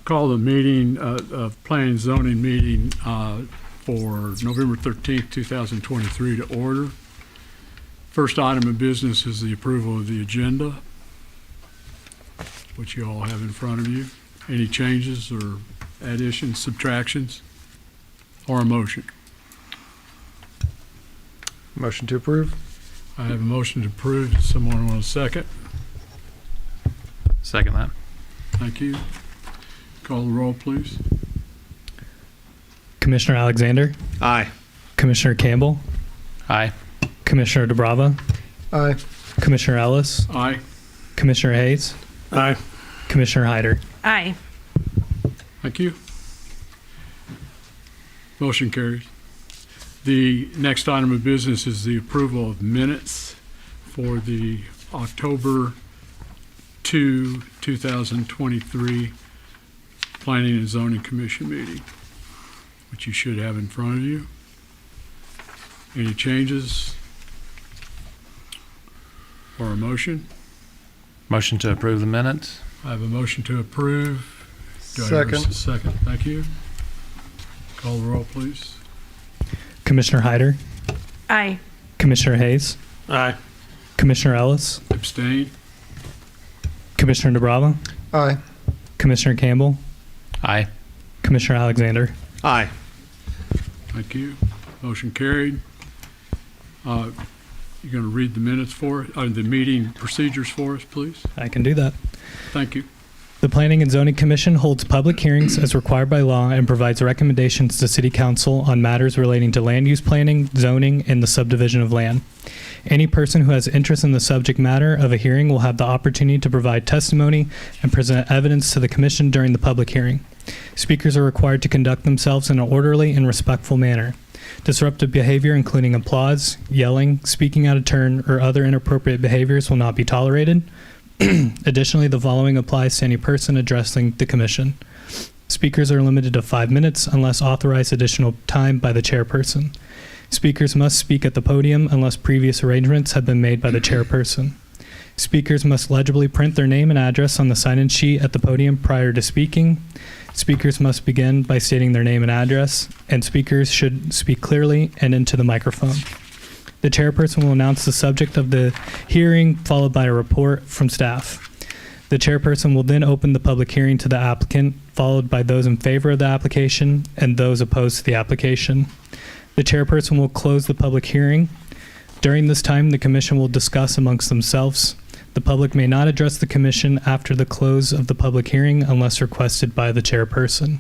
Call the meeting of Planning and Zoning meeting for November 13th, 2023 to order. First item of business is the approval of the agenda, which you all have in front of you. Any changes or additions, subtractions, or a motion? Motion to approve. I have a motion to approve. Does someone want a second? Second that. Thank you. Call the roll, please. Commissioner Alexander, Aye. Commissioner Campbell, Aye. Commissioner DeBrava, Aye. Commissioner Ellis, Aye. Commissioner Hayes, Aye. Commissioner Hyder. Aye. Thank you. Motion carries. The next item of business is the approval of minutes for the October 2, 2023 Planning and Zoning Commission meeting, which you should have in front of you. Any changes or a motion? Motion to approve the minutes. I have a motion to approve. Do I hear a Second. second? Thank you. Call the roll, please. Commissioner Hyder, Aye. Commissioner Hayes, Aye. Commissioner Ellis, Abstain. Commissioner DeBrava, Aye. Commissioner Campbell, Aye. Commissioner Alexander. Aye. Thank you. Motion carried. You're going to read the minutes for the meeting procedures for us, please? I can do that. Thank you. The Planning and Zoning Commission holds public hearings as required by law and provides recommendations to City Council on matters relating to land use planning, zoning, and the subdivision of land. Any person who has interest in the subject matter of a hearing will have the opportunity to provide testimony and present evidence to the Commission during the public hearing. Speakers are required to conduct themselves in an orderly and respectful manner. Disruptive behavior, including applause, yelling, speaking out of turn, or other inappropriate behaviors will not be tolerated. Additionally, the following applies to any person addressing the Commission. Speakers are limited to 5 minutes unless authorized additional time by the chairperson. Speakers must speak at the podium unless previous arrangements have been made by the chairperson. Speakers must legibly print their name and address on the sign-in sheet at the podium prior to speaking. Speakers must begin by stating their name and address, and speakers should speak clearly and into the microphone. The chairperson will announce the subject of the hearing, followed by a report from staff. The chairperson will then open the public hearing to the applicant, followed by those in favor of the application and those opposed to the application. The chairperson will close the public hearing. During this time, the commission will discuss amongst themselves. The public may not address the commission after the close of the public hearing unless requested by the chairperson.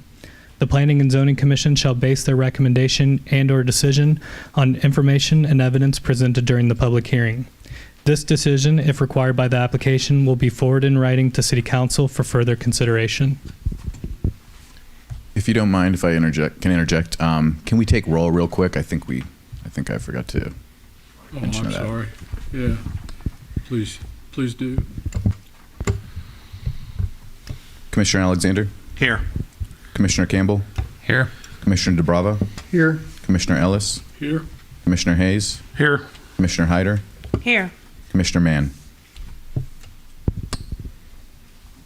The Planning and Zoning Commission shall base their recommendation and/or decision on information and evidence presented during the public hearing. This decision, if required by the application, will be forwarded in writing to City Council for further consideration. If you don't mind, if I interject, can we take roll real quick? I think I forgot to Oh, mention I'm that. sorry. Yeah. Please do. Commissioner Alexander, Here. Commissioner Campbell, Here. Commissioner DeBrava, Here. Commissioner Ellis, Here. Commissioner Hayes, Here. Commissioner Hyder, Here. Commissioner Mann.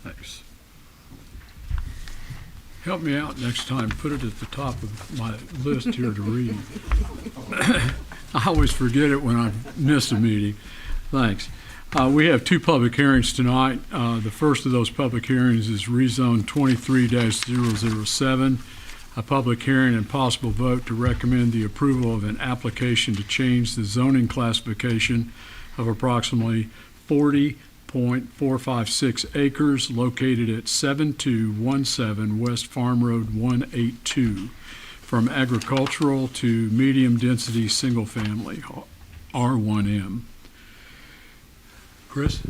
Thanks. Help me out next time. Put it at the top of my list here to read. I always forget it when I miss a meeting. Thanks. We have two public hearings tonight. The first of those public hearings is rezone 23-007, a public hearing and possible vote to recommend the approval of an application to change the zoning classification of approximately 40.456 acres located at 7217 West Farm Road 182 from agricultural to medium-density single-family, R1M. Chris?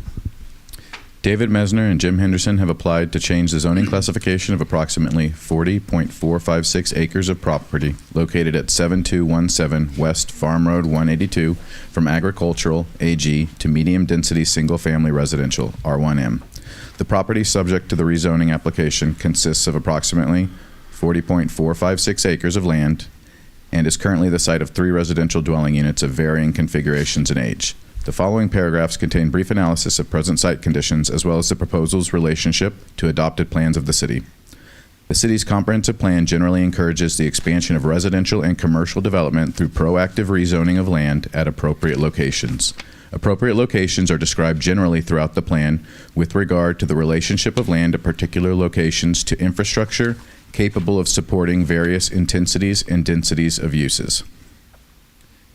David Mesner and Jim Henderson have applied to change the zoning classification of approximately 40.456 acres of property located at 7217 West Farm Road 182 from agricultural, AG, to medium-density single-family residential, R1M. The property subject to the rezoning application consists of approximately 40.456 acres of land and is currently the site of 3 residential dwelling units of varying configurations and age. The following paragraphs contain brief analysis of present site conditions as well as the proposal's relationship to adopted plans of the city. The city's comprehensive plan generally encourages the expansion of residential and commercial development through proactive rezoning of land at appropriate locations. Appropriate locations are described generally throughout the plan with regard to the relationship of land at particular locations to infrastructure capable of supporting various intensities and densities of uses.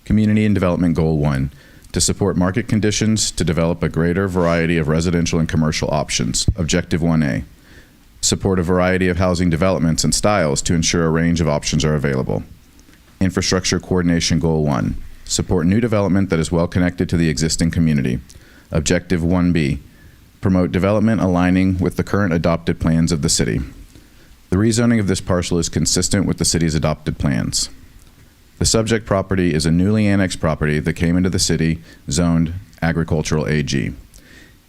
Community and Development Goal 1, to support market conditions to develop a greater variety of residential and commercial options. Objective 1A, support a variety of housing developments and styles to ensure a range of options are available. Infrastructure Coordination Goal 1, support new development that is well connected to the existing community. Objective 1B, promote development aligning with the current adopted plans of the city. The rezoning of this parcel is consistent with the city's adopted plans. The subject property is a newly annexed property that came into the city zoned agricultural AG.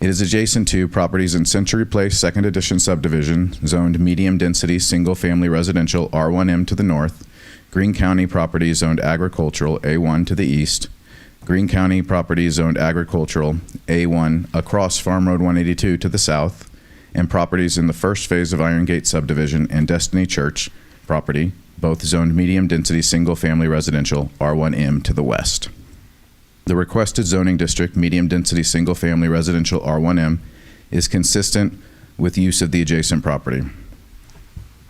It is adjacent to properties in Century Place Second Edition subdivision, zoned medium-density single-family residential R1M to the north, Greene County property zoned agricultural A1 to the east, Greene County property zoned agricultural A1 across Farm Road 182 to the south, and properties in the first phase of Iron Gate subdivision and Destiny Church property, both zoned medium-density single-family residential R1M to the west. The requested zoning district, medium-density single-family residential R1M, is consistent with use of the adjacent property.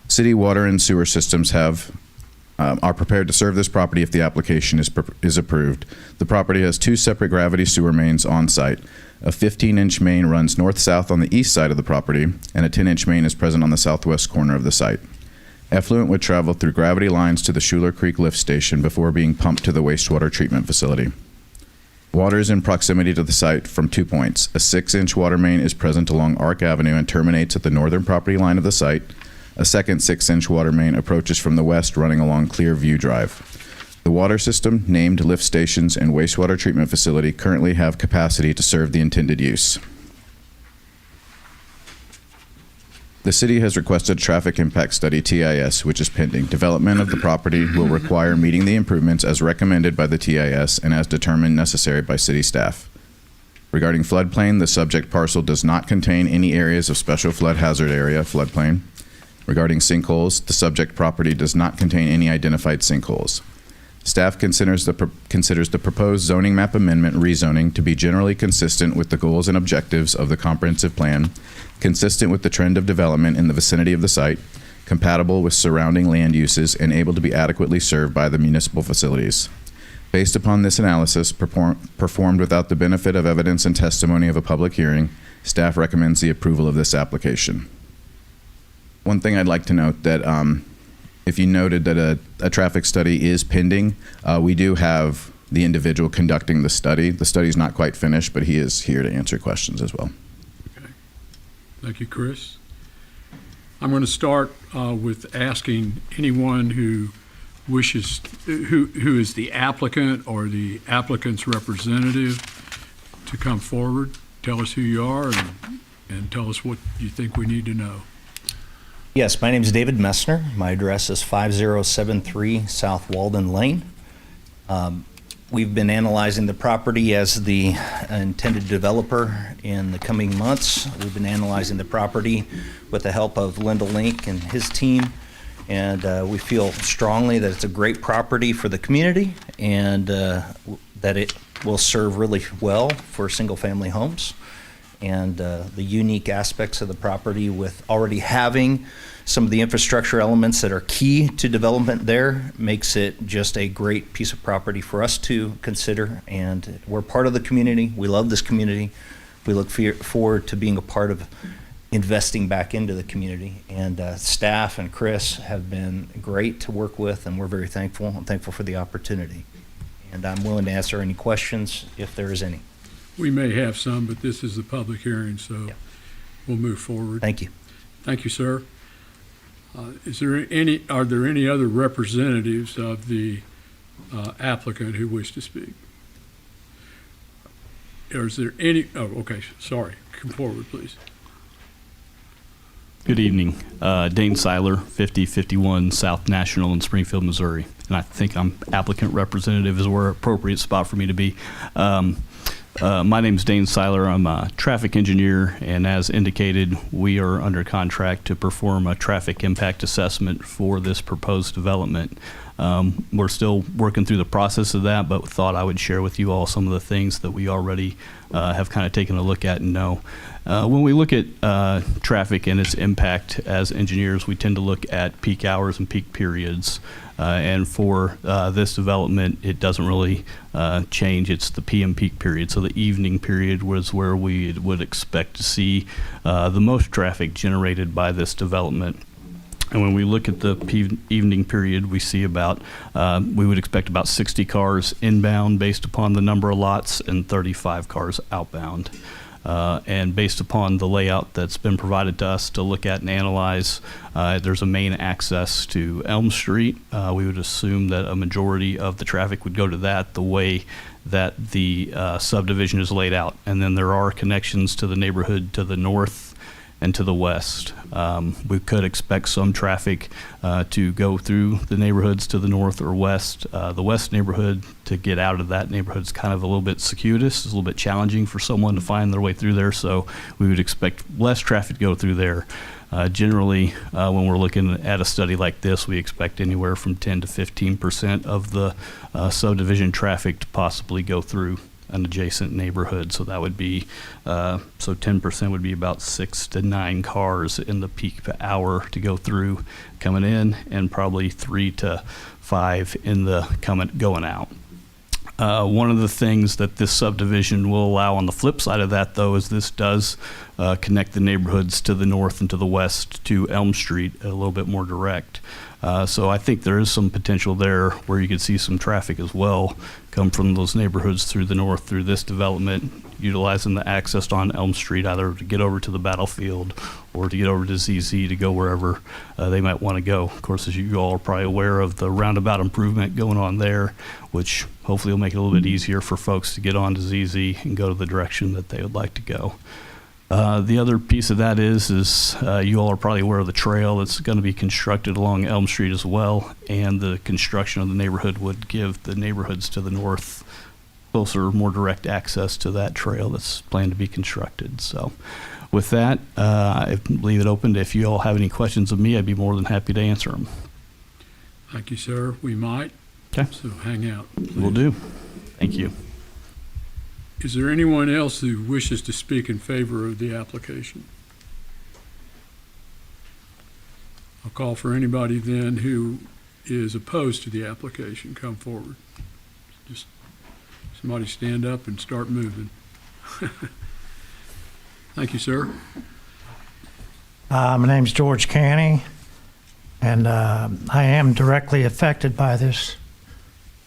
City water and sewer systems are prepared to serve this property if the application is approved. The property has 2 separate gravity sewer mains on site. A 15-inch main runs north-south on the east side of the property, and a 10-inch main is present on the southwest corner of the site. Effluent would travel through gravity lines to the Schuler Creek lift station before being pumped to the wastewater treatment facility. Water is in proximity to the site from 2 points. A 6-inch water main is present along Ark Avenue and terminates at the northern property line of the site. A second 6-inch water main approaches from the west running along Clearview Drive. The water system, named lift stations, and wastewater treatment facility currently have capacity to serve the intended use. The city has requested a traffic impact study, TIS, which is pending. Development of the property will require meeting the improvements as recommended by the TIS and as determined necessary by city staff. Regarding floodplain, the subject parcel does not contain any areas of special flood hazard area floodplain. Regarding sinkholes, the subject property does not contain any identified sinkholes. Staff considers the proposed zoning map amendment rezoning to be generally consistent with the goals and objectives of the comprehensive plan, consistent with the trend of development in the vicinity of the site, compatible with surrounding land uses, and able to be adequately served by the municipal facilities. Based upon this analysis, performed without the benefit of evidence and testimony of a public hearing, staff recommends the approval of this application. One thing I'd like to note that if you noted that a traffic study is pending, we do have the individual conducting the study. The study's not quite finished, but he is here to answer questions as well. Okay. Thank you, Chris. I'm going to start with asking anyone who wishes, who is the applicant or the applicant's representative to come forward, tell us who you are, and tell us what you think we need to know. Yes, my name is David Messner. My address is 5073 South Walden Lane. We've been analyzing the property as the intended developer in the coming months. We've been analyzing the property with the help of Linda Link and his team, and we feel strongly that it's a great property for the community and that it will serve really well for single-family homes. And the unique aspects of the property with already having some of the infrastructure elements that are key to development there makes it just a great piece of property for us to consider. And we're part of the community. We love this community. We look forward to being a part of investing back into the community. And staff and Chris have been great to work with, and we're very thankful. I'm thankful for the opportunity. And I'm willing to answer any questions if there is any. We may have some, but this is the public hearing, so Yeah. we'll move forward. Thank you. Thank you, sir. Are there any other representatives of the applicant who wish to speak? Or is there any, okay, sorry, come forward, please. Good evening. Dane Seiler, 5051 South National in Springfield, Missouri. And I think I'm applicant representative is where appropriate spot for me to be. My name is Dane Seiler. I'm a traffic engineer, and as indicated, we are under contract to perform a traffic impact assessment for this proposed development. We're still working through the process of that, but thought I would share with you all some of the things that we already have kind of taken a look at and know. When we look at traffic and its impact as engineers, we tend to look at peak hours and peak periods. And for this development, it doesn't really change. It's the PM peak period. So the evening period was where we would expect to see the most traffic generated by this development. And when we look at the evening period, we see we would expect about 60 cars inbound based upon the number of lots and 35 cars outbound. And based upon the layout that's been provided to us to look at and analyze, there's a main access to Elm Street. We would assume that a majority of the traffic would go to that the way that the subdivision is laid out. And then there are connections to the neighborhood to the north and to the west. We could expect some traffic to go through the neighborhoods to the north or west. The west neighborhood, to get out of that neighborhood, is kind of a little bit circuitous. It's a little bit challenging for someone to find their way through there, so we would expect less traffic to go through there. Generally, when we're looking at a study like this, we expect anywhere from 10 to 15% of the subdivision traffic to possibly go through an adjacent neighborhood. So that would be, so 10% would be about 6 to 9 cars in the peak hour to go through coming in, and probably 3 to 5 in the going out. One of the things that this subdivision will allow on the flip side of that, though, is this does connect the neighborhoods to the north and to the west to Elm Street a little bit more direct. So I think there is some potential there where you could see some traffic as well come from those neighborhoods through the north through this development, utilizing the access on Elm Street either to get over to the battlefield or to get over to ZZ to go wherever they might want to go. Of course, as you all are probably aware of the roundabout improvement going on there, which hopefully will make it a little bit easier for folks to get on to ZZ and go to the direction that they would like to go. The other piece of that is you all are probably aware of the trail that's going to be constructed along Elm Street as well, and the construction of the neighborhood would give the neighborhoods to the north closer, more direct access to that trail that's planned to be constructed. So with that, I leave it open. If you all have any questions of me, I'd be more than happy to answer them. Thank you, sir. We might. Okay. So hang out. Will do. Thank you. Is there anyone else who wishes to speak in favor of the application? I'll call for anybody then who is opposed to the application. Come forward. Just somebody stand up and start moving. Thank you, sir. My name's George Canny, and I am directly affected by this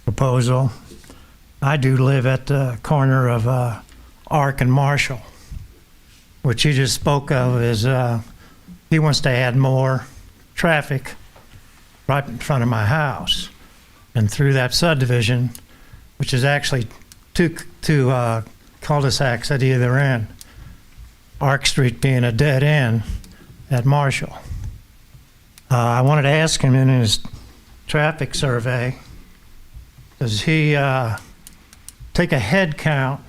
proposal. I do live at the corner of Ark and Marshall, which you just spoke of is he wants to add more traffic right in front of my house and through that subdivision, which is actually two cul-de-sacs at either end, Ark Street being a dead end at Marshall. I wanted to ask him in his traffic survey, does he take a head count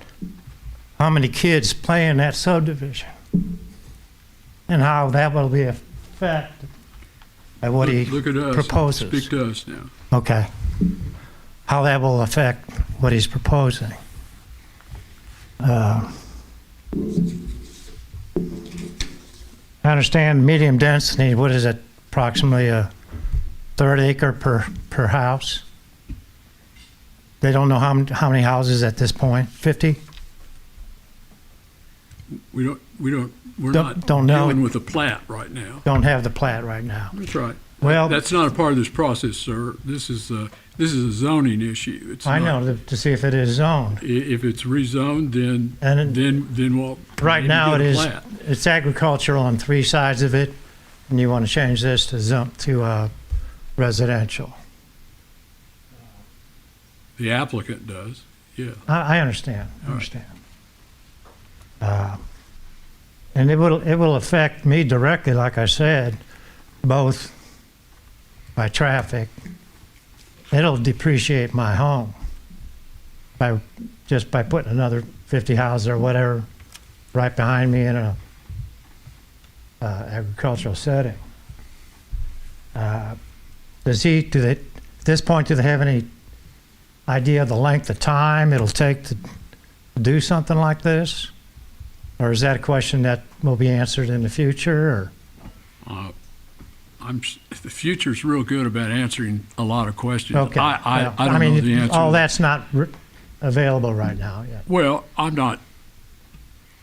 how many kids play in that subdivision and how that will be affected by what he Look at us. proposes? Speak to us now. Okay. How that will affect what he's proposing. I understand medium density, what is it, approximately a third acre per house? They don't know how many houses at this point, 50? We're Don't not know. dealing with a plat right now. Don't have the plat right now. That's right. Well, That's not a part of this process, sir. This is a zoning issue. It's I not- know to see if it is zoned. If it's rezoned, then And we'll. right maybe now get it a is, plat. it's agricultural on 3 sides of it, and you want to change this to residential. The applicant does, yeah. I understand, I All right. understand. And it will affect me directly, like I said, both by traffic. It'll depreciate my home by just by putting another 50 houses or whatever right behind me in a agricultural setting. At this point, do they have any idea of the length of time it'll take to do something like this? Or is that a question that will be answered in the future, or? The future's real good about answering a lot of questions. Okay. I Well, don't know the answer. all that's not available right now yet. Well, I'm not,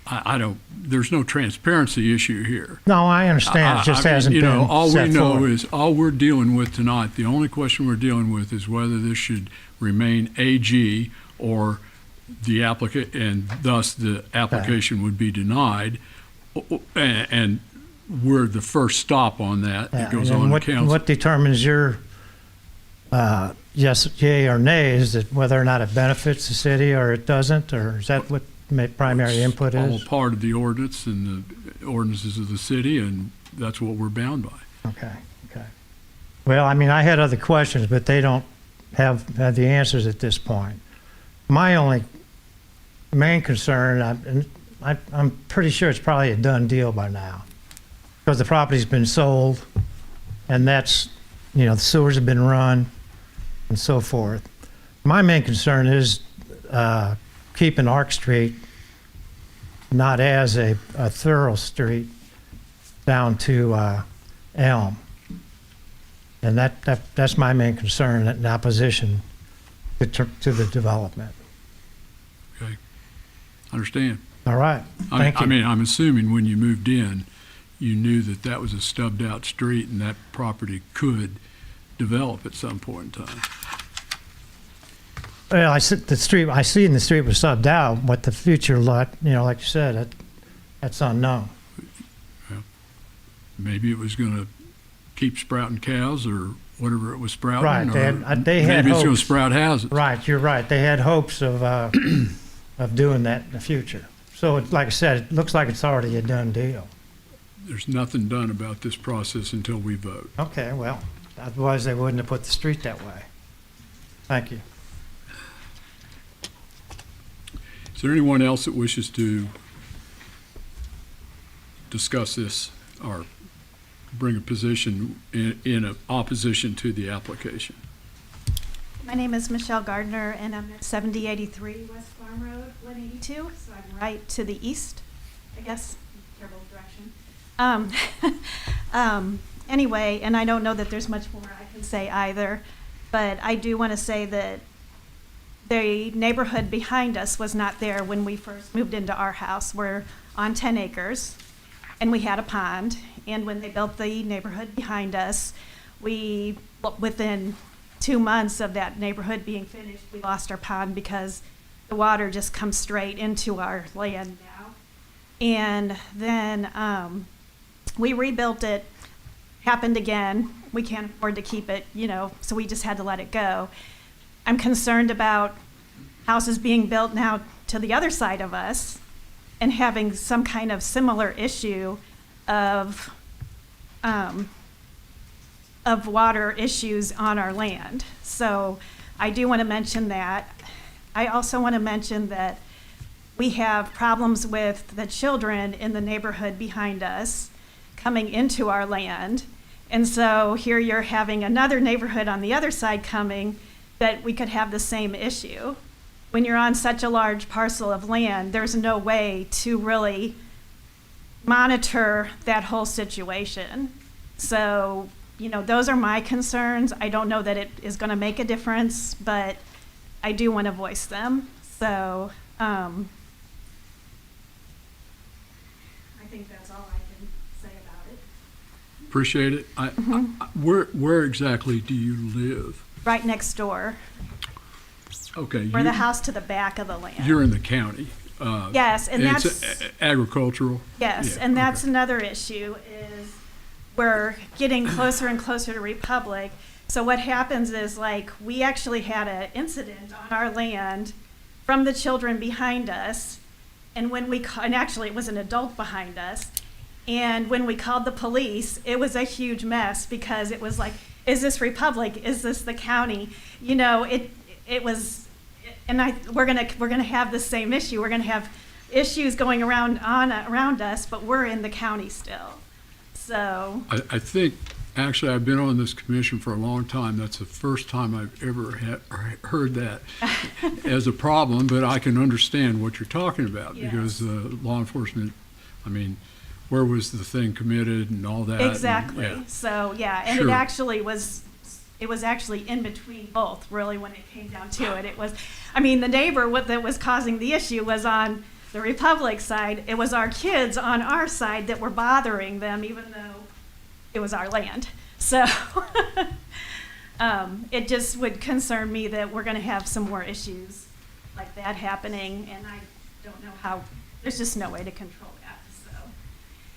I don't, there's no transparency issue here. No, I understand. It just I mean, hasn't you know, been all we set know forward. is, all we're dealing with tonight, the only question we're dealing with is whether this should remain AG or the applicant, and thus the application would be denied. And we're the first stop on that. It goes And on to what- council. What determines your yes, yay or nay? Is it whether or not it benefits the city or it doesn't, or is that what primary input All is? part of the ordinance and the ordinances of the city, and that's what we're bound by. Okay. Well, I mean, I had other questions, but they don't have the answers at this point. My only main concern, I'm pretty sure it's probably a done deal by now, because the property's been sold, and that's, the sewers have been run, and so forth. My main concern is keeping Arc Street not as a thorough street down to Elm. And that's my main concern in opposition to the development. Okay. Understand. All right, thank you. I mean, I'm assuming when you moved in, you knew that that was a stubbed out street and that property could develop at some point in time. Well, I see the street was subbed out. What the future lot, like you said, that's unknown. Maybe it was going to keep sprouting cows or whatever it was sprouting. Right, or they had maybe it's going hopes. to sprout houses. Right, you're right. They had hopes of doing that in the future. So, like I said, it looks like it's already a done deal. There's nothing done about this process until we vote. Okay, well, otherwise they wouldn't have put the street that way. Thank you. Is there anyone else that wishes to discuss this or bring a position in opposition to the application? My name is Michelle Gardner, and I'm at 7083 West Farm Road, 182, so I'm right to the east, I guess, terrible direction. Anyway, and I don't know that there's much more I can say either, but I do want to say that the neighborhood behind us was not there when we first moved into our house. We're on 10 acres, and we had a pond, and when they built the neighborhood behind us, within 2 months of that neighborhood being finished, we lost our pond because the water just comes straight into our land now. And then we rebuilt it, happened again. We can't afford to keep it, so we just had to let it go. I'm concerned about houses being built now to the other side of us and having some kind of similar issue of water issues on our land. So I do want to mention that. I also want to mention that we have problems with the children in the neighborhood behind us coming into our land. And so here you're having another neighborhood on the other side coming, that we could have the same issue. When you're on such a large parcel of land, there's no way to really monitor that whole situation. So, those are my concerns. I don't know that it is going to make a difference, but I do want to voice them. So, I think that's all I can say about it. Appreciate it. Where exactly do you live? Right next door. Okay. We're the house to the back of the land. You're in the county. Yes, and it's that's agricultural. yes, Yeah, and that's okay. another issue is we're getting closer and closer to Republic. So what happens is, like, we actually had an incident on our land from the children behind us, and and actually it was an adult behind us, and when we called the police, it was a huge mess because it was like, is this Republic? Is this the county? It we're gonna have the same issue. We're gonna have issues going around us, but we're in the county still. So, I think, actually, I've been on this commission for a long time. That's the first time I've ever heard that as a problem, but I can understand what you're talking about because law enforcement, I mean, where was the thing committed and all that? exactly. And, yeah. So, yeah, and Sure. it was actually in between both, really, when it came down to it. It was, I mean, the neighbor that was causing the issue was on the Republic side. It was our kids on our side that were bothering them, even though it was our land. So it just would concern me that we're going to have some more issues like that happening, and I don't know how, there's just no way to control that. So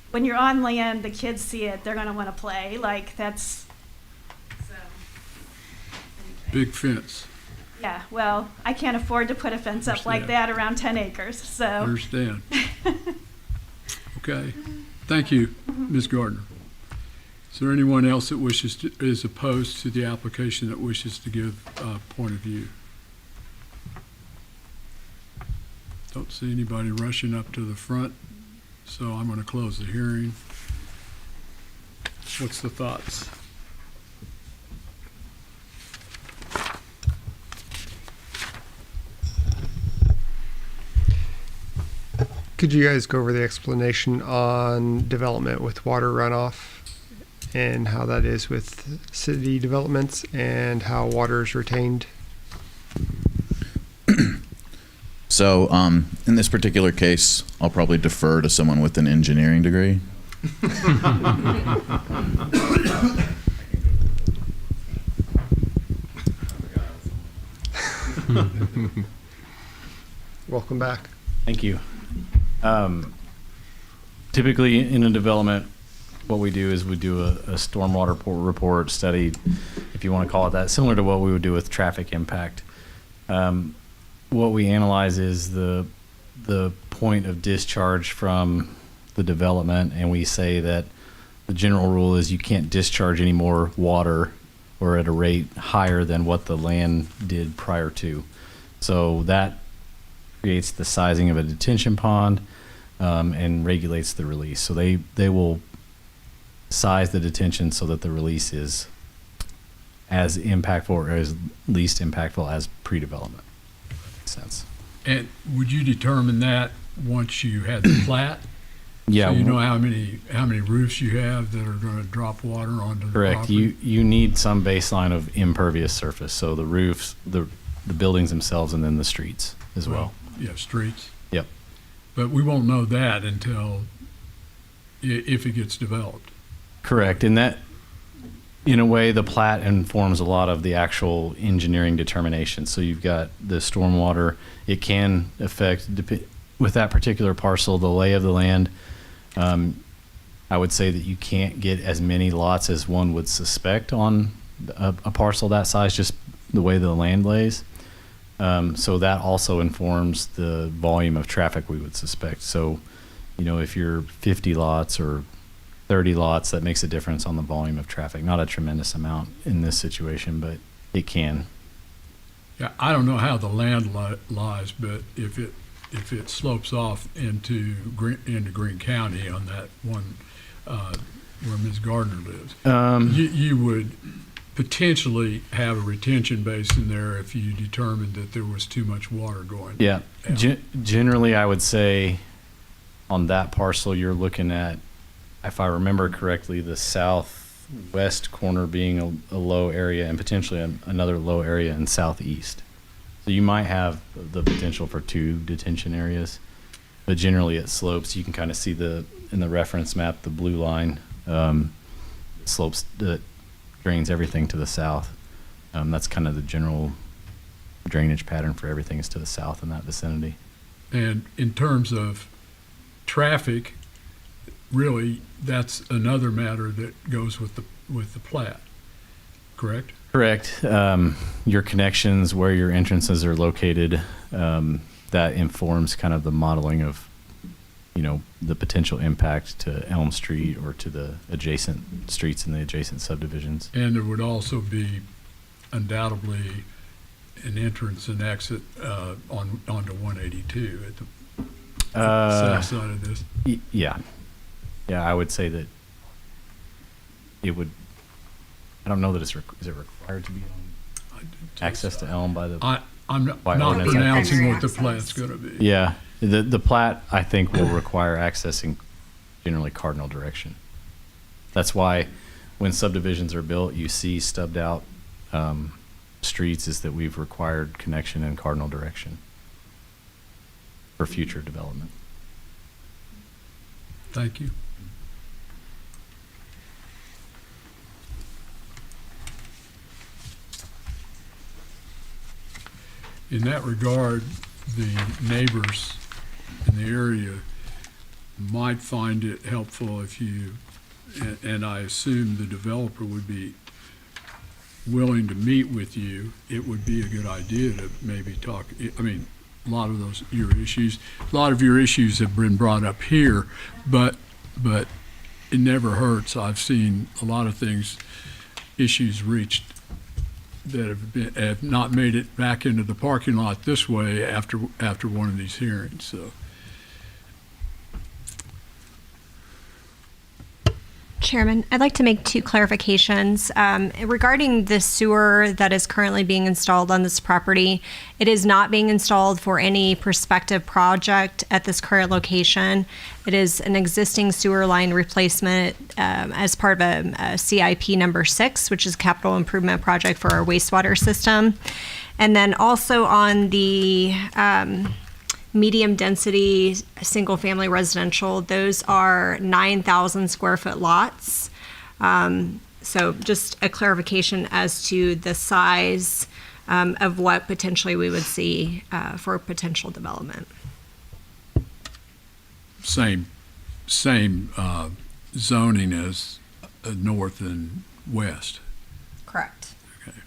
when you're on land, the kids see it, they're going to want to play. Like, that's, so. Anyway. Big fence. Yeah, well, I can't afford to put a fence up like Understand. that around 10 acres, so. Understand. Okay. Thank you, Ms. Gardner. Is there anyone else that is opposed to the application that wishes to give a point of view? Don't see anybody rushing up to the front, so I'm going to close the hearing. What's the thoughts? Could you guys go over the explanation on development with water runoff and how that is with city developments and how water is retained? So, in this particular case, I'll probably defer to someone with an engineering degree. Welcome back. Thank you. Typically, in a development, what we do is we do a stormwater report study, if you want to call it that, similar to what we would do with traffic impact. What we analyze is the point of discharge from the development, and we say that the general rule is you can't discharge any more water or at a rate higher than what the land did prior to. So that creates the sizing of a detention pond and regulates the release. So they will size the detention so that the release is as impactful or as least impactful as pre-development. Makes sense. And would you determine that once you had the plat? Yeah. So you know how many roofs you have that are going to drop water onto the Correct. property? You need some baseline of impervious surface. So the roofs, the buildings themselves, and then the streets as well. Yeah, streets. Yep. But we won't know that until if it gets developed. Correct. And that, in a way, the plat informs a lot of the actual engineering determination. So you've got the stormwater. It can affect, with that particular parcel, the lay of the land. I would say that you can't get as many lots as one would suspect on a parcel that size, just the way the land lays. So that also informs the volume of traffic we would suspect. So, if you're 50 lots or 30 lots, that makes a difference on the volume of traffic. Not a tremendous amount in this situation, but it can. Yeah, I don't know how the land lies, but if it slopes off into Greene County on that one where Ms. Gardner lives, you would potentially have a retention basin there if you determined that there was too much water going. Yeah. out. Generally, I would say on that parcel, you're looking at, if I remember correctly, the southwest corner being a low area and potentially another low area in southeast. So you might have the potential for 2 detention areas, but generally it slopes. You can kind of see in the reference map, the blue line slopes that drains everything to the south. That's kind of the general drainage pattern for everything is to the south in that vicinity. And in terms of traffic, really, that's another matter that goes with the plat, correct? Correct. Your connections, where your entrances are located, that informs kind of the modeling of, the potential impact to Elm Street or to the adjacent streets in the adjacent subdivisions. And there would also be undoubtedly an entrance and exit onto 182 at the south side of this? Yeah. Yeah, I would say that it would, I don't know that is it required to be on access to Elm by the, I'm not By ordinance. pronouncing what the Access. plat's going to be. yeah, the plat, I think, will require accessing generally cardinal direction. That's why when subdivisions are built, you see stubbed out streets, is that we've required connection in cardinal direction for future development. Thank you. In that regard, the neighbors in the area might find it helpful if you, and I assume the developer would be willing to meet with you. It would be a good idea to maybe talk, I mean, a lot of your issues have been brought up here, but it never hurts. I've seen a lot of issues reached that have not made it back into the parking lot this way after one of these hearings, so. Chairman, I'd like to make two clarifications. Regarding the sewer that is currently being installed on this property, it is not being installed for any prospective project at this current location. It is an existing sewer line replacement as part of a CIP number 6, which is capital improvement project for our wastewater system. And then also on the medium density single family residential, those are 9,000 square foot lots. So just a clarification as to the size of what potentially we would see for potential development. Same zoning as north and west. Correct. Okay.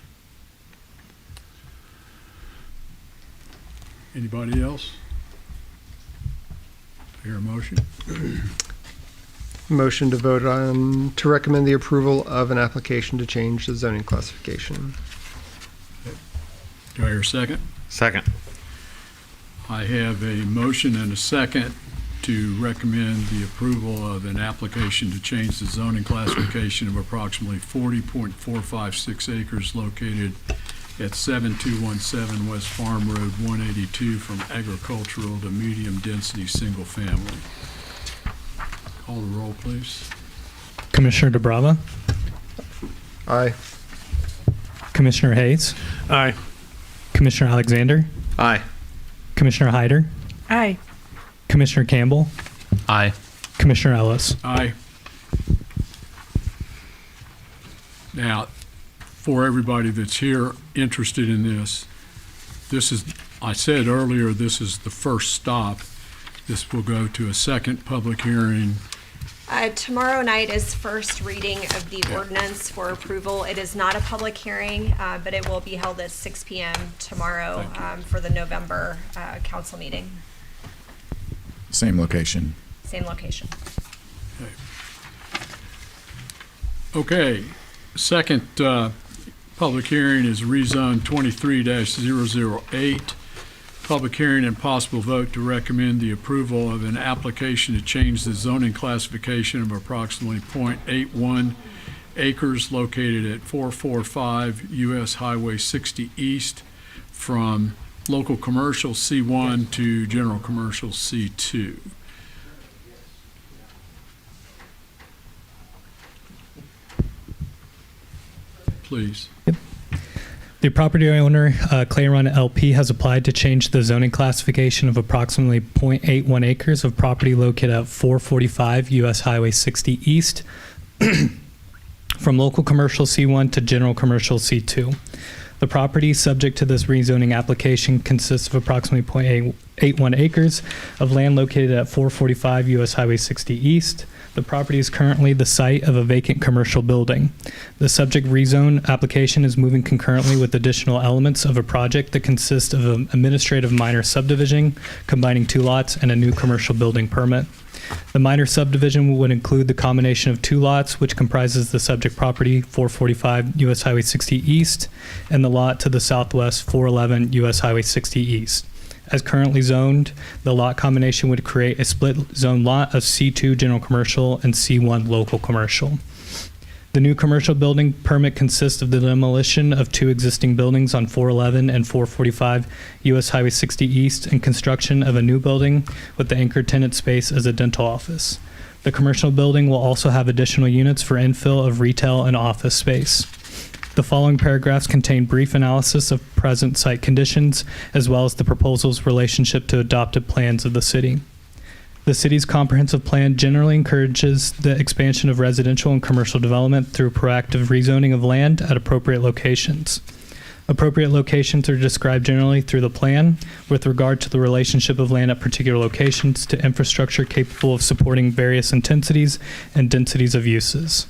Anybody else? Hear a motion? Motion to vote on, to recommend the approval of an application to change the zoning classification. Do I hear a second? Second. I have a motion and a second to recommend the approval of an application to change the zoning classification of approximately 40.456 acres located at 7217 West Farm Road 182 from agricultural to medium-density single-family. Call the roll, please. Commissioner DeBrava, Aye. Commissioner Hayes, Aye. Commissioner Alexander, Aye. Commissioner Hyder, Aye. Commissioner Campbell, Aye. Commissioner Ellis. Aye. Now, for everybody that's here interested in this is, I said earlier, this is the first stop. This will go to a second public hearing. Tomorrow night is first reading of the ordinance for approval. It is not a public hearing, but it will be held at 6 p.m. tomorrow for the November council meeting. Same location. Same location. Okay, second public hearing is rezone 23-008. Public hearing and possible vote to recommend the approval of an application to change the zoning classification of approximately .81 acres located at 445 US Highway 60 East from local commercial C1 to general commercial C2. Please. The property owner, Clay Run LP, has applied to change the zoning classification of approximately .81 acres of property located at 445 US Highway 60 East from local commercial C1 to general commercial C2. The property subject to this rezoning application consists of approximately .81 acres of land located at 445 US Highway 60 East. The property is currently the site of a vacant commercial building. The subject rezone application is moving concurrently with additional elements of a project that consists of an administrative minor subdivision combining two lots and a new commercial building permit. The minor subdivision would include the combination of two lots, which comprises the subject property 445 US Highway 60 East and the lot to the southwest 411 US Highway 60 East. As currently zoned, the lot combination would create a split zone lot of C2 general commercial and C1 local commercial. The new commercial building permit consists of the demolition of two existing buildings on 411 and 445 US Highway 60 East and construction of a new building with the anchor tenant space as a dental office. The commercial building will also have additional units for infill of retail and office space. The following paragraphs contain brief analysis of present site conditions as well as the proposal's relationship to adopted plans of the city. The city's comprehensive plan generally encourages the expansion of residential and commercial development through proactive rezoning of land at appropriate locations. Appropriate locations are described generally through the plan with regard to the relationship of land at particular locations to infrastructure capable of supporting various intensities and densities of uses.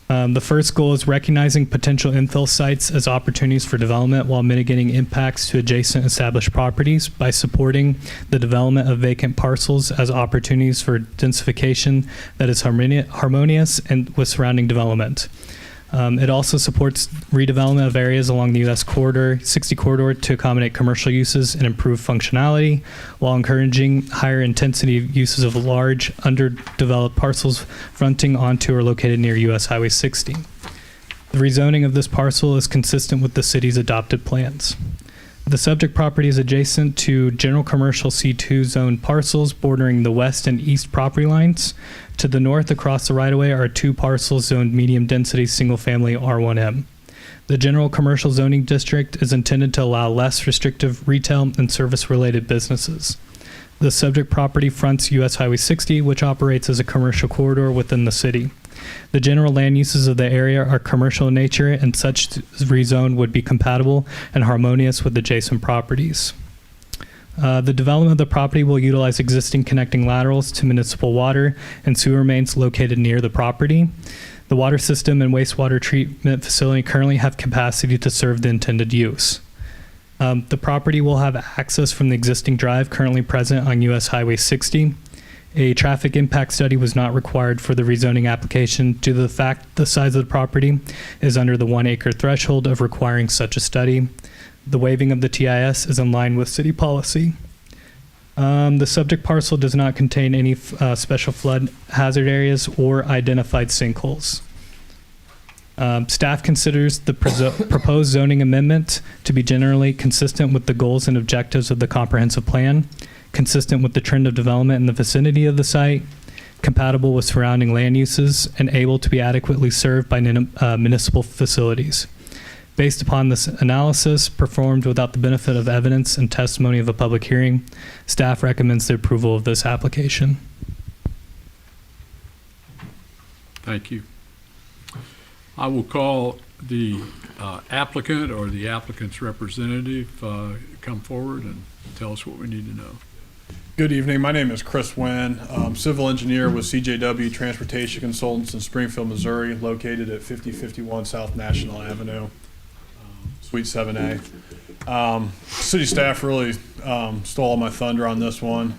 The first goal is recognizing potential infill sites as opportunities for development while mitigating impacts to adjacent established properties by supporting the development of vacant parcels as opportunities for densification that is harmonious and with surrounding development. It also supports redevelopment of areas along the U.S. 60 corridor to accommodate commercial uses and improve functionality, while encouraging higher intensity uses of large, underdeveloped parcels fronting onto or located near U.S. Highway 60. The rezoning of this parcel is consistent with the city's adopted plans. The subject property is adjacent to general commercial C2 zone parcels bordering the west and east property lines. To the north across the right-of-way are two parcels zoned medium-density single-family R1M. The general commercial zoning district is intended to allow less restrictive retail and service-related businesses. The subject property fronts U.S. Highway 60, which operates as a commercial corridor within the city. The general land uses of the area are commercial in nature, and such rezone would be compatible and harmonious with adjacent properties. The development of the property will utilize existing connecting laterals to municipal water and sewer mains located near the property. The water system and wastewater treatment facility currently have capacity to serve the intended use. The property will have access from the existing drive currently present on U.S. Highway 60. A traffic impact study was not required for the rezoning application due to the fact the size of the property is under the 1 acre threshold of requiring such a study. The waiving of the TIS is in line with city policy. The subject parcel does not contain any special flood hazard areas or identified sinkholes. Staff considers the proposed zoning amendment to be generally consistent with the goals and objectives of the comprehensive plan, consistent with the trend of development in the vicinity of the site, compatible with surrounding land uses, and able to be adequately served by municipal facilities. Based upon this analysis performed without the benefit of evidence and testimony of a public hearing, staff recommends the approval of this application. Thank you. I will call the applicant or the applicant's representative come forward and tell us what we need to know. Good evening. My name is Chris Wynn. Civil engineer with CJW Transportation Consultants in Springfield, Missouri, located at 5051 South National Avenue, Suite 7A. City staff really stole all my thunder on this one.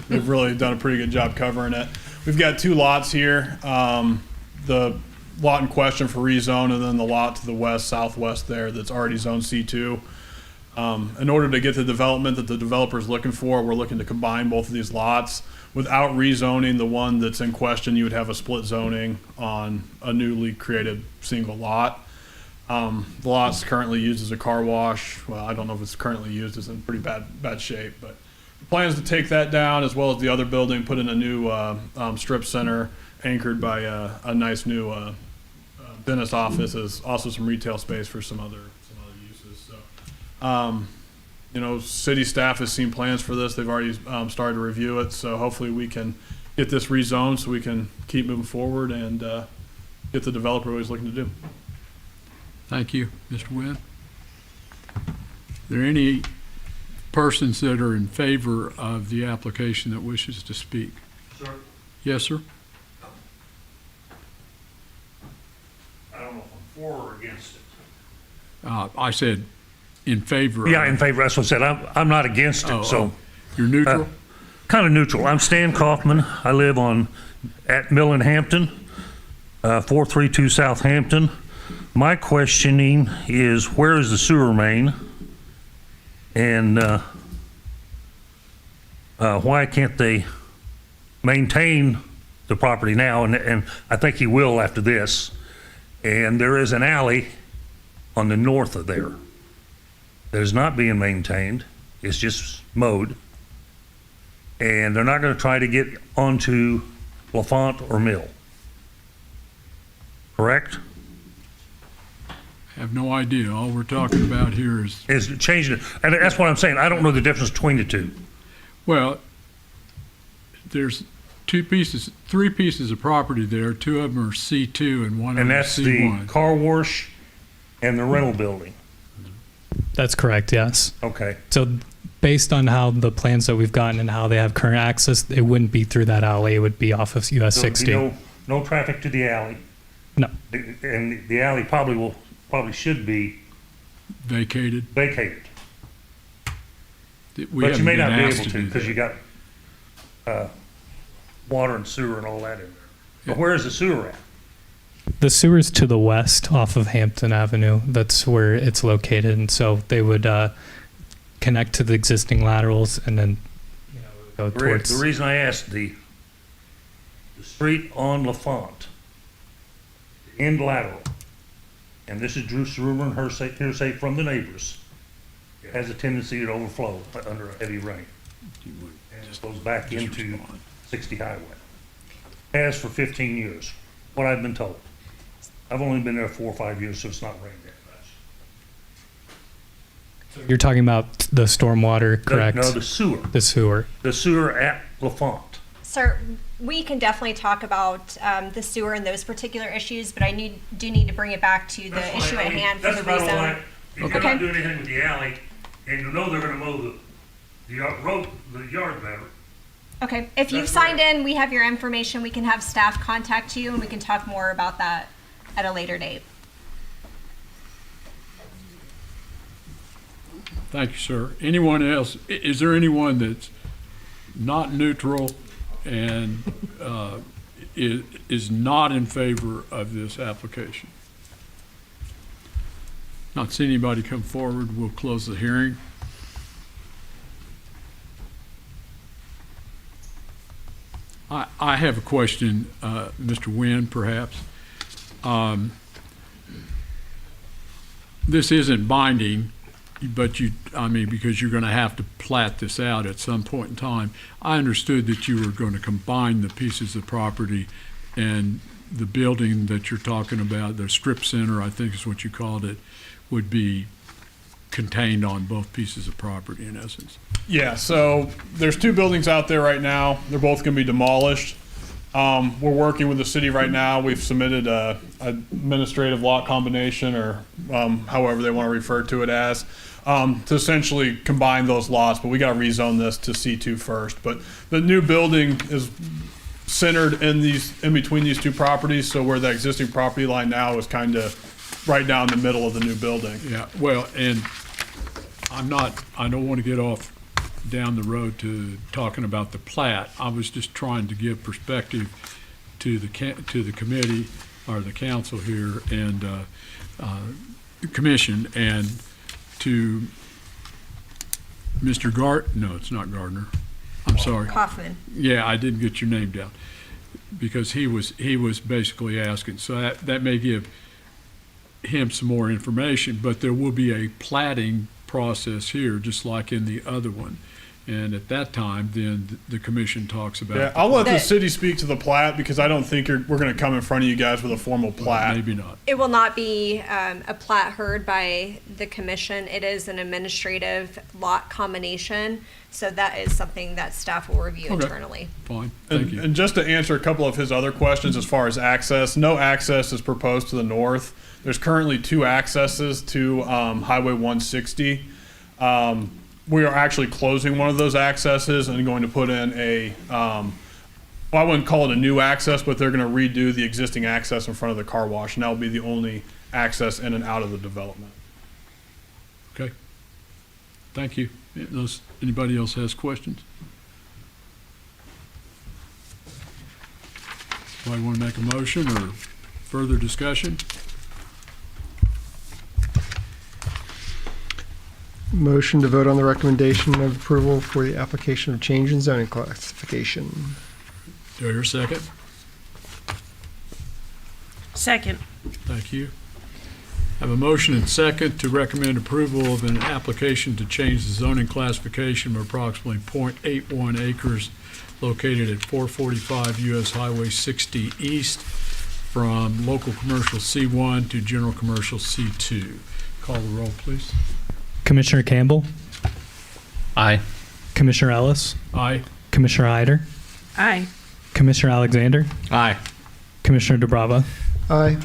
We've really done a pretty good job covering it. We've got two lots here. The lot in question for rezone, and then the lot to the west, southwest there that's already zoned C2. In order to get the development that the developer is looking for, we're looking to combine both of these lots. Without rezoning the one that's in question, you would have a split zoning on a newly created single lot. The lot's currently used as a car wash. Well, I don't know if it's currently used. It's in pretty bad shape, but the plan is to take that down as well as the other building, put in a new strip center anchored by a nice new dentist office, as also some retail space for some other uses. So, you know, city staff has seen plans for this. They've already started to review it. So hopefully we can get this rezoned so we can keep moving forward and get the developer what he's looking to do. Thank you, Mr. Wynn. Are there any persons that are in favor of the application that wishes to speak? Sir? Yes, sir. I don't know if I'm for or against it. I said in favor. Yeah, in favor. That's what I said. I'm not against it. You're neutral? kind of neutral. I'm Stan Kaufman. I live at Mill and Hampton, 432 Southampton. My questioning is, where is the sewer main? And why can't they maintain the property now? And I think he will after this. And there is an alley on the north of there that is not being maintained. It's just mowed. And they're not going to try to get onto LaFont or Mill. Correct? Have no idea. All we're talking about here is, Is changing it. And that's what I'm saying. I don't know the difference between the two. well, there's three pieces of property there. Two of them are C2 and one of And them is that's the C1. car wash and the rental building. That's correct, yes. Okay. So based on how the plans that we've gotten and how they have current access, it wouldn't be through that alley. It would be off of US So there'd be 60. no traffic to the alley. No. And the alley probably should be Vacated. vacated. We But you haven't may been not be asked able to do because that. you got water and sewer and all that in there. But Yeah. where is the sewer at? The sewer's to the west off of Hampton Avenue. That's where it's located. And so they would connect to the existing laterals and then go towards. The reason I asked, the street on LaFont, the end lateral, and this is Drew's rumor and hearsay from the neighbors, it has a tendency to overflow under a heavy rain. And it goes back into 60 Highway. Has for 15 years, what I've been told. I've only been there 4 or 5 years, so it's not rained that much. You're talking about the stormwater, correct? No, the sewer. The sewer. The sewer at LaFont. Sir, we can definitely talk about the sewer and those particular issues, but I do need to bring it back to the issue at hand for the That's about all rezone. If you're Okay. not doing anything with the alley, and you know they're gonna mow the yard better, Okay, if you've That's signed in, we have your information. We can have staff contact you and we can talk more about that at a later date. Thank you, sir. Anyone else? Is there anyone that's not neutral and is not in favor of this application? Not seeing anybody come forward, we'll close the hearing. I have a question, Mr. Wynn, perhaps. This isn't binding, but because you're going to have to plat this out at some point in time. I understood that you were going to combine the pieces of property and the building that you're talking about, the strip center, I think is what you called it, would be contained on both pieces of property in essence. Yeah, so there's two buildings out there right now. They're both going to be demolished. We're working with the city right now. We've submitted a administrative lot combination, or however they want to refer to it as, to essentially combine those lots. But we got to rezone this to C2 first. But the new building is centered in between these two properties. So where the existing property line now is kind of right down the middle of the new building. Yeah, well, and I don't want to get off down the road to talking about the plat. I was just trying to give perspective to the committee or the council here and the commission, and to Mr. No, it's not Gardner. I'm sorry. Kaufman. Yeah, I didn't get your name down because he was basically asking. So that may give him some more information, but there will be a platting process here, just like in the other one. And at that time, then the commission talks about. Yeah, I'll let the city speak to the plat because I don't think we're going to come in front of you guys with a formal plat. Maybe not. It will not be a plat heard by the commission. It is an administrative lot combination. So that is something that staff will review Okay. internally. Fine, thank you. And just to answer a couple of his other questions as far as access, no access is proposed to the north. There's currently 2 accesses to Highway 160. We are actually closing one of those accesses and going to put in well, I wouldn't call it a new access, but they're going to redo the existing access in front of the car wash, and that will be the only access in and out of the development. Okay. Thank you. Anybody else has questions? Anybody want to make a motion or further discussion? Motion to vote on the recommendation of approval for the application of change in zoning classification. Do I hear a second? Second. Thank you. I have a motion and second to recommend approval of an application to change the zoning classification of approximately .81 acres located at 445 US Highway 60 East from local commercial C1 to general commercial C2. Call the roll, please. Commissioner Campbell, Aye. Commissioner Ellis, Aye. Commissioner Hyder, Aye. Commissioner Alexander, Aye. Commissioner DeBrava, Aye.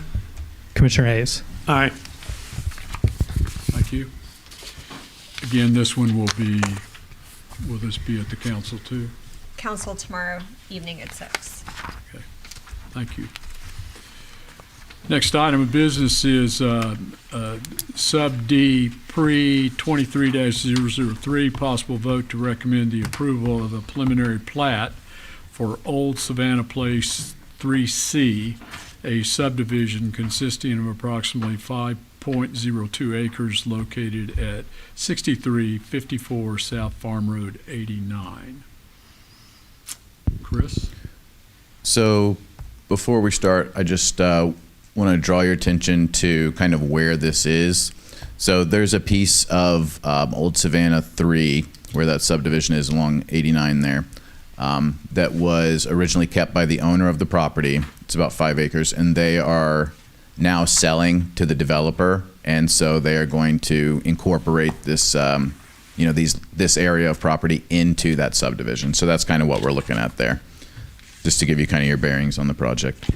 Commissioner Hayes. Aye. Thank you. Again, this one will this be at the council too? Council tomorrow evening at 6. Okay, thank you. Next item of business is Sub D Pre 23-003, possible vote to recommend the approval of a preliminary plat for Old Savannah Place 3C, a subdivision consisting of approximately 5.02 acres located at 6354 South Farm Road 89. Chris? So before we start, I just want to draw your attention to kind of where this is. So there's a piece of Old Savannah 3, where that subdivision is along 89 there, that was originally kept by the owner of the property. It's about 5 acres, and they are now selling to the developer, and so they are going to incorporate this, this area of property into that subdivision. So that's kind of what we're looking at there, just to give you kind of your bearings on the project.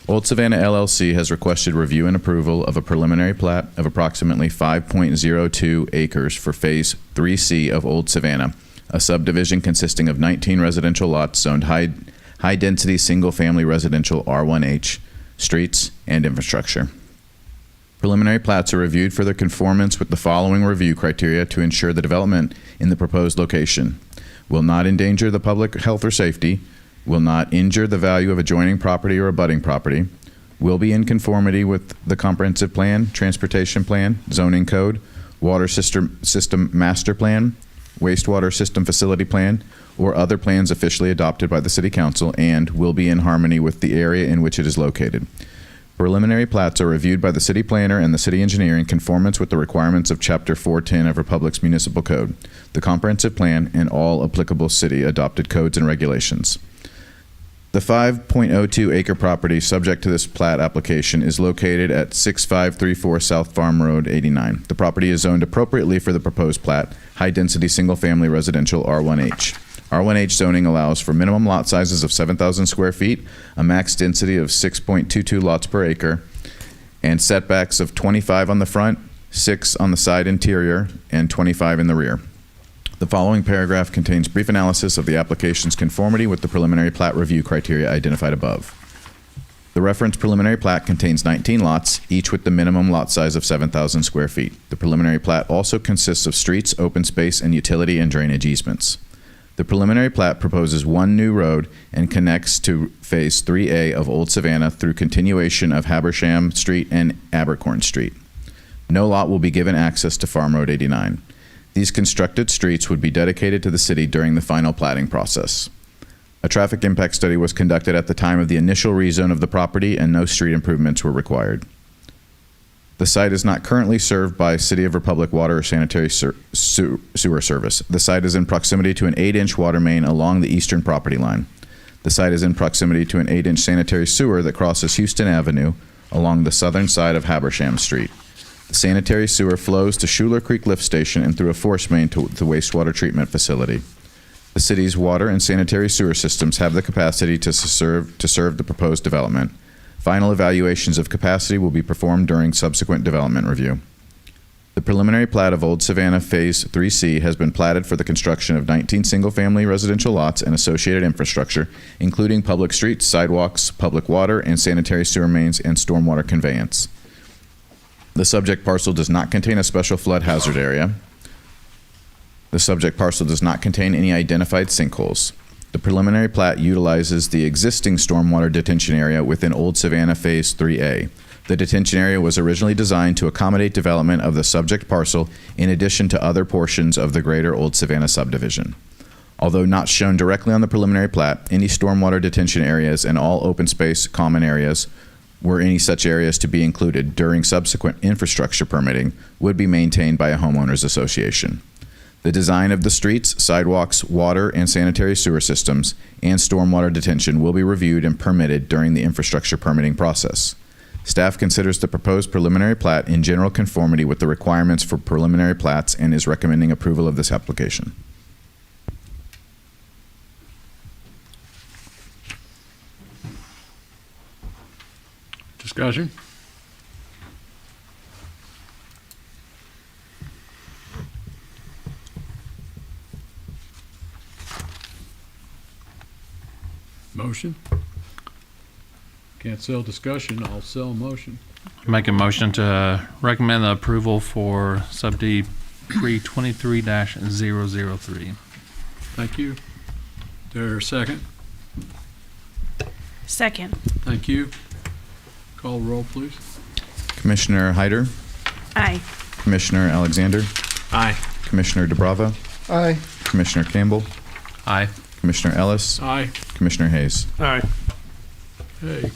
Old Savannah LLC has requested review and approval of a preliminary plat of approximately 5.02 acres for Phase 3C of Old Savannah, a subdivision consisting of 19 residential lots zoned high-density single-family residential R1H, streets, and infrastructure. Preliminary plats are reviewed for their conformance with the following review criteria to ensure the development in the proposed location will not endanger the public health or safety, will not injure the value of adjoining property or abutting property, will be in conformity with the comprehensive plan, transportation plan, zoning code, water system master plan, wastewater system facility plan, or other plans officially adopted by the City Council, and will be in harmony with the area in which it is located. Preliminary plats are reviewed by the city planner and the city engineer in conformance with the requirements of Chapter 410 of Republic's Municipal Code, the comprehensive plan, and all applicable city adopted codes and regulations. The 5.02 acre property subject to this plat application is located at 6534 South Farm Road 89. The property is zoned appropriately for the proposed plat, high-density single-family residential R1H. R1H zoning allows for minimum lot sizes of 7,000 square feet, a max density of 6.22 lots per acre, and setbacks of 25 on the front, 6 on the side interior, and 25 in the rear. The following paragraph contains brief analysis of the application's conformity with the preliminary plat review criteria identified above. The reference preliminary plat contains 19 lots, each with the minimum lot size of 7,000 square feet. The preliminary plat also consists of streets, open space, and utility and drainage easements. The preliminary plat proposes one new road and connects to Phase 3A of Old Savannah through continuation of Habersham Street and Abercorn Street. No lot will be given access to Farm Road 89. These constructed streets would be dedicated to the city during the final platting process. A traffic impact study was conducted at the time of the initial rezone of the property, and no street improvements were required. The site is not currently served by City of Republic water or sanitary sewer service. The site is in proximity to an 8-inch water main along the eastern property line. The site is in proximity to an 8-inch sanitary sewer that crosses Houston Avenue along the southern side of Habersham Street. The sanitary sewer flows to Schuler Creek Lift Station and through a force main to the wastewater treatment facility. The city's water and sanitary sewer systems have the capacity to serve the proposed development. Final evaluations of capacity will be performed during subsequent development review. The preliminary plat of Old Savannah Phase 3C has been platted for the construction of 19 single-family residential lots and associated infrastructure, including public streets, sidewalks, public water, and sanitary sewer mains and stormwater conveyance. The subject parcel does not contain a special flood hazard area. The subject parcel does not contain any identified sinkholes. The preliminary plat utilizes the existing stormwater detention area within Old Savannah Phase 3A. The detention area was originally designed to accommodate development of the subject parcel in addition to other portions of the greater Old Savannah subdivision. Although not shown directly on the preliminary plat, any stormwater detention areas and all open space common areas, were any such areas to be included during subsequent infrastructure permitting, would be maintained by a homeowners association. The design of the streets, sidewalks, water and sanitary sewer systems, and stormwater detention will be reviewed and permitted during the infrastructure permitting process. Staff considers the proposed preliminary plat in general conformity with the requirements for preliminary plats and is recommending approval of this application. Discussion? Motion? Can't sell discussion, I'll sell motion. Make a motion to recommend the approval for sub D pre 23-003. Thank you. There a second? Second. Thank you. Call roll, please. Commissioner Hyder, Aye. Commissioner Alexander, Aye. Commissioner DeBravo, Aye. Commissioner Campbell, Aye. Commissioner Ellis, Aye. Commissioner Hayes. Aye. Okay.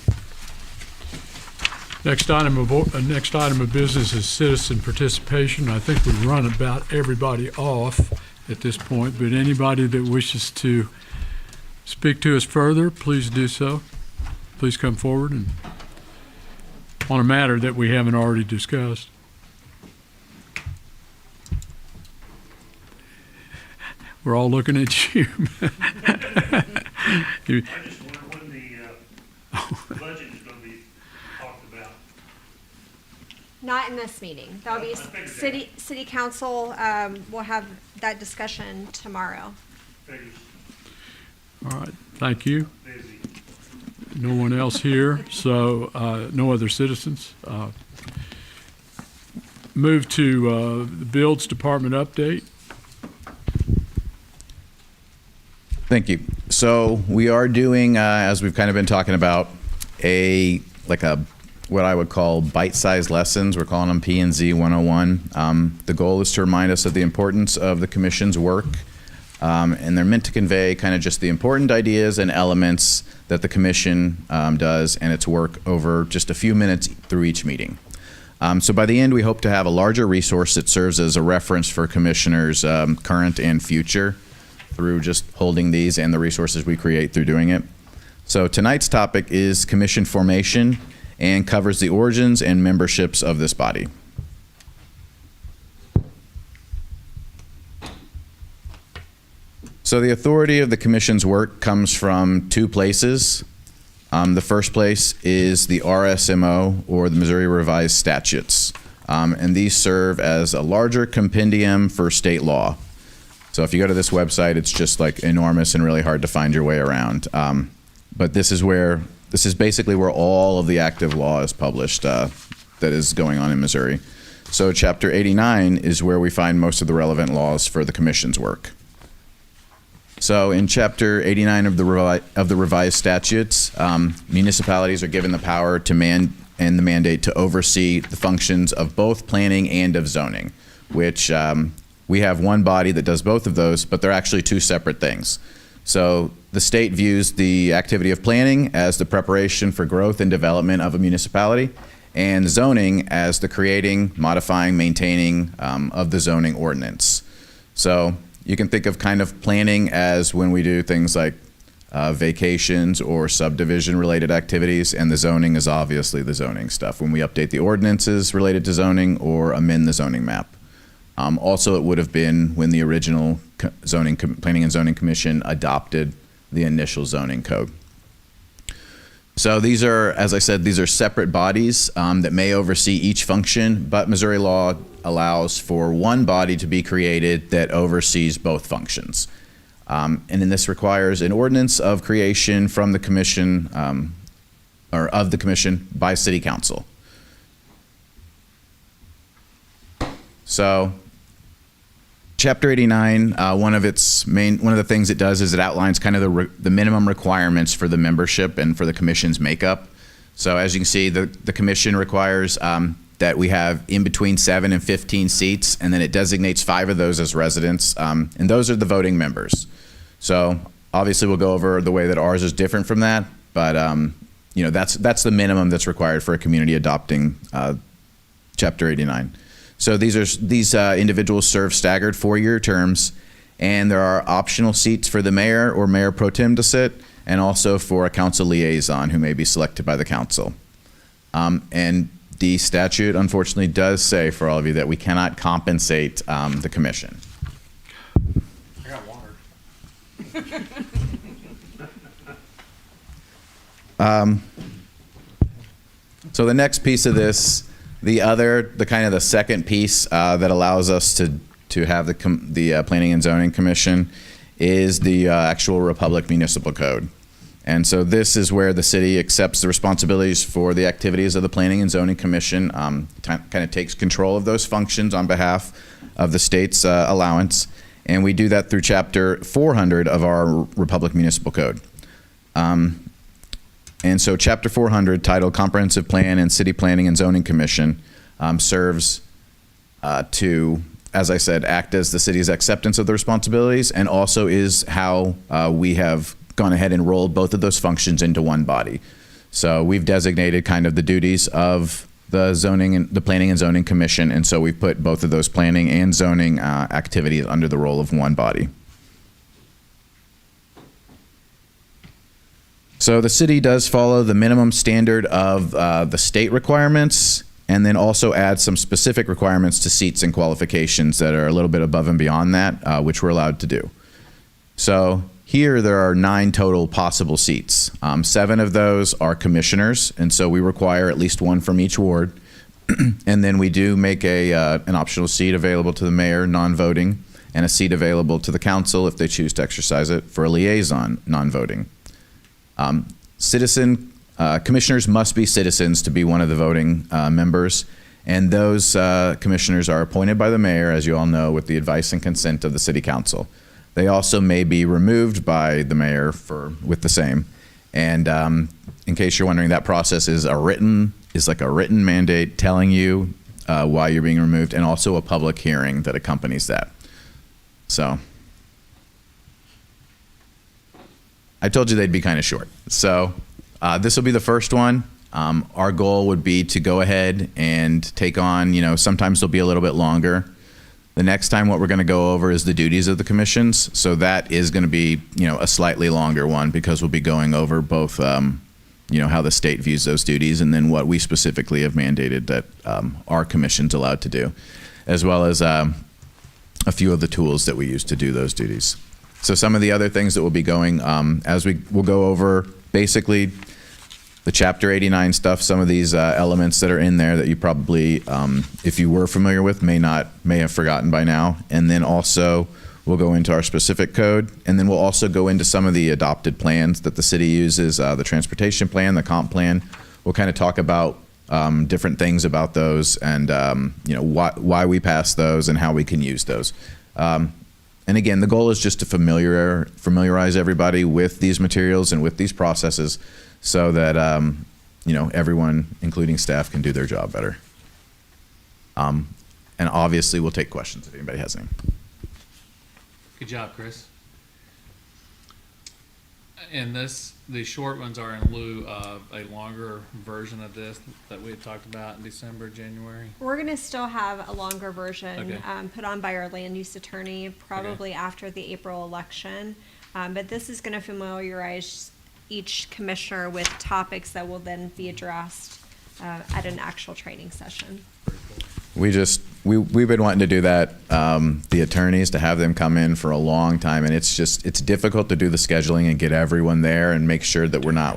Next item of business is citizen participation. I think we've run about everybody off at this point, but anybody that wishes to speak to us further, please do so. Please come forward and on a matter that we haven't already discussed. We're all looking at you. You- I just wonder when the budget is going to be talked about. Not in this meeting. That'll be city council, will have that discussion tomorrow. Figures All right, thank you. busy. No one else here, so no other citizens. Move to the Builds Department update. Thank you. So we are doing, as we've kind of been talking about, what I would call bite-sized lessons. We're calling them P&Z 101. The goal is to remind us of the importance of the commission's work, and they're meant to convey kind of just the important ideas and elements that the commission does and its work over just a few minutes through each meeting. So by the end, we hope to have a larger resource that serves as a reference for commissioners current and future through just holding these and the resources we create through doing it. So tonight's topic is commission formation and covers the origins and memberships of this body. So the authority of the commission's work comes from two places. The first place is the RSMO, or the Missouri Revised Statutes. And these serve as a larger compendium for state law. So if you go to this website, it's just like enormous and really hard to find your way around. But this is basically where all of the active law is published that is going on in Missouri. So Chapter 89 is where we find most of the relevant laws for the commission's work. So in Chapter 89 of the Revised Statutes, municipalities are given the power to and the mandate to oversee the functions of both planning and of zoning, which we have one body that does both of those, but they're actually two separate things. So the state views the activity of planning as the preparation for growth and development of a municipality, and zoning as the creating, modifying, maintaining of the zoning ordinance. So you can think of kind of planning as when we do things like vacations or subdivision related activities, and the zoning is obviously the zoning stuff when we update the ordinances related to zoning or amend the zoning map. Also, it would have been when the original Planning and Zoning Commission adopted the initial zoning code. So these are, as I said, these are separate bodies that may oversee each function, but Missouri law allows for one body to be created that oversees both functions. And then this requires an ordinance of creation from the commission, or of the commission by city council. Chapter 89, one of the things it does is it outlines kind of the minimum requirements for the membership and for the commission's makeup. So as you can see, the commission requires that we have in between 7 and 15 seats, and then it designates 5 of those as residents, and those are the voting members. So obviously we'll go over the way that ours is different from that, but you know, that's the minimum that's required for a community adopting Chapter 89. So these individuals serve staggered 4-year terms, and there are optional seats for the mayor or mayor pro tem to sit, and also for a council liaison who may be selected by the council. And the statute, unfortunately, does say for all of you that we cannot compensate the commission. I got water. So the next piece of this, the kind of the second piece that allows us to have the Planning and Zoning Commission is the actual Republic Municipal Code. And so this is where the city accepts the responsibilities for the activities of the Planning and Zoning Commission, kind of takes control of those functions on behalf of the state's allowance. And we do that through Chapter 400 of our Republic Municipal Code. And so Chapter 400, titled Comprehensive Plan and City Planning and Zoning Commission, serves to, as I said, act as the city's acceptance of the responsibilities, and also is how we have gone ahead and rolled both of those functions into one body. So we've designated kind of the duties of the Planning and Zoning Commission, and so we've put both of those planning and zoning activities under the role of one body. So the city does follow the minimum standard of the state requirements, and then also add some specific requirements to seats and qualifications that are a little bit above and beyond that, which we're allowed to do. So here there are 9 total possible seats. 7 of those are commissioners, and so we require at least 1 from each ward. And then we do make an optional seat available to the mayor, non-voting, and a seat available to the council if they choose to exercise it for a liaison, non-voting. Commissioners must be citizens to be one of the voting members, and those commissioners are appointed by the mayor, as you all know, with the advice and consent of the city council. They also may be removed by the mayor with the same. And in case you're wondering, that process is like a written mandate telling you why you're being removed, and also a public hearing that accompanies that. So I told you they'd be kind of short. So this will be the first one. Our goal would be to go ahead and take on, sometimes they'll be a little bit longer. The next time what we're going to go over is the duties of the commissions. So that is going to be, a slightly longer one, because we'll be going over both, how the state views those duties, and then what we specifically have mandated that our commission's allowed to do, as well as a few of the tools that we use to do those duties. So some of the other things that we'll be going, we'll go over basically the Chapter 89 stuff, some of these elements that are in there that you probably, if you were familiar with, may have forgotten by now. And then also we'll go into our specific code, and then we'll also go into some of the adopted plans that the city uses, the transportation plan, the comp plan. We'll kind of talk about different things about those, and why we pass those and how we can use those. And again, the goal is just to familiarize everybody with these materials and with these processes, so that everyone, including staff, can do their job better. And obviously, we'll take questions if anybody has any. Good job, Chris. And the short ones are in lieu of a longer version of this that we had talked about in December, January. We're going to still have a longer version Okay. put on by our land use attorney, probably after the April election. But this is going to familiarize each commissioner with topics that will then be addressed at an actual training session. We've been wanting to do that, the attorneys, to have them come in for a long time, and it's difficult to do the scheduling and get everyone there and make sure that we're not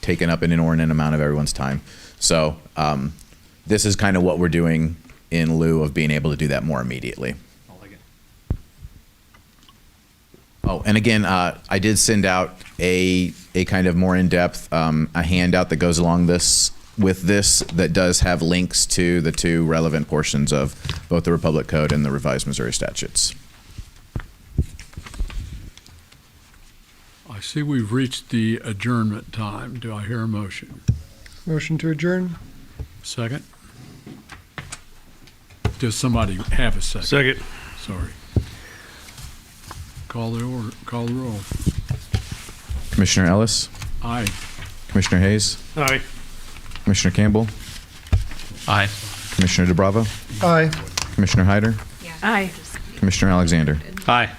taking up an inordinate amount of everyone's time. So this is kind of what we're doing in lieu of being able to do that more immediately. I like it. Oh, and again, I did send out a kind of more in-depth a handout that goes along this with this that does have links to the two relevant portions of both the Republic Code and the revised Missouri statutes. I see we've reached the adjournment time. Do I hear a motion? Motion to adjourn? Second? Does somebody have a second? Second. Sorry. Call the roll. Commissioner Ellis, Aye. Commissioner Hayes, Aye. Commissioner Campbell, Aye. Commissioner DeBravo, Aye. Commissioner Hyder, Aye. Commissioner Alexander. Aye.